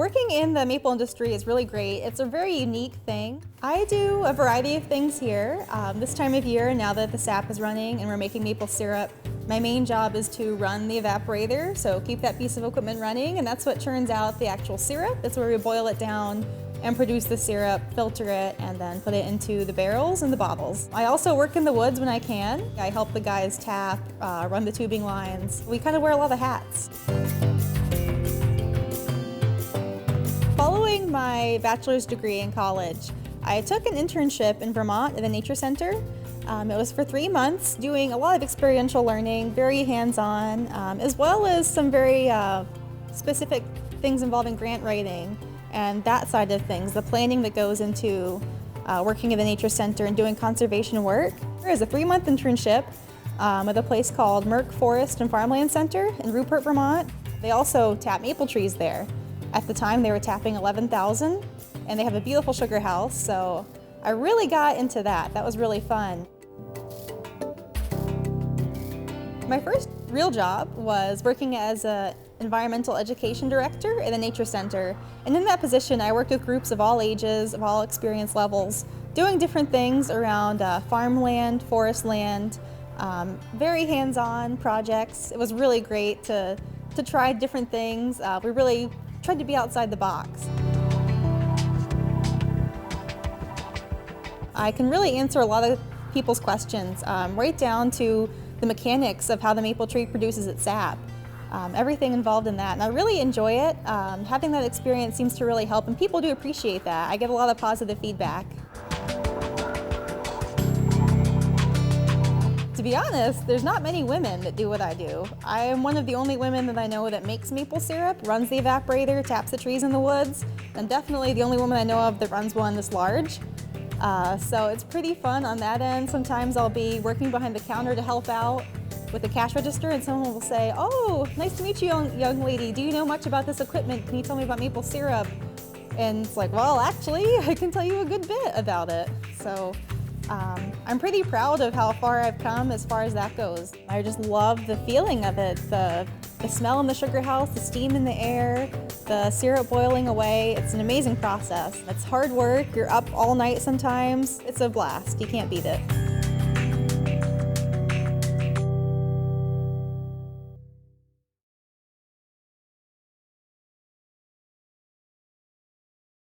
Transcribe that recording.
Working in the maple industry is really great. It's a very unique thing. I do a variety of things here. This time of year, now that the sap is running and we're making maple syrup, my main job is to run the evaporator, so keep that piece of equipment running, and that's what churns out the actual syrup. That's where we boil it down and produce the syrup, filter it, and then put it into the barrels and the bottles. I also work in the woods when I can. I help the guys tap, run the tubing lines. We kind of wear a lot of hats. Following my bachelor's degree in college, I took an internship in Vermont at a nature center. It was for 3 months, doing a lot of experiential learning, very hands-on, as well as some very specific things involving grant writing and that side of things, the planning that goes into working at the nature center and doing conservation work. There is a 3-month internship at a place called Merck Forest and Farmland Center in Rupert, Vermont. They also tap maple trees there. At the time, they were tapping 11,000, and they have a beautiful sugar house, so I really got into that. That was really fun. My first real job was working as an environmental education director at a nature center, and in that position, I worked with groups of all ages, of all experience levels, doing different things around farmland, forest land, very hands-on projects. It was really great to try different things. We really tried to be outside the box. I can really answer a lot of people's questions, right down to the mechanics of how the maple tree produces its sap. Everything involved in that, and I really enjoy it. Having that experience seems to really help, and people do appreciate that. I get a lot of positive feedback. To be honest, there's not many women that do what I do. I am one of the only women that I know that makes maple syrup, runs the evaporator, taps the trees in the woods, and definitely the only woman I know of that runs one this large. So it's pretty fun on that end. Sometimes I'll be working behind the counter to help out with the cash register, and someone will say, "Oh, nice to meet you, young lady. Do you know much about this equipment? Can you tell me about maple syrup?" And it's like, well, actually, I can tell you a good bit about it. So I'm pretty proud of how far I've come as far as that goes. I just love the feeling of it, the smell in the sugar house, the steam in the air, the syrup boiling away. It's an amazing process. It's hard work. You're up all night sometimes. It's a blast. You can't beat it.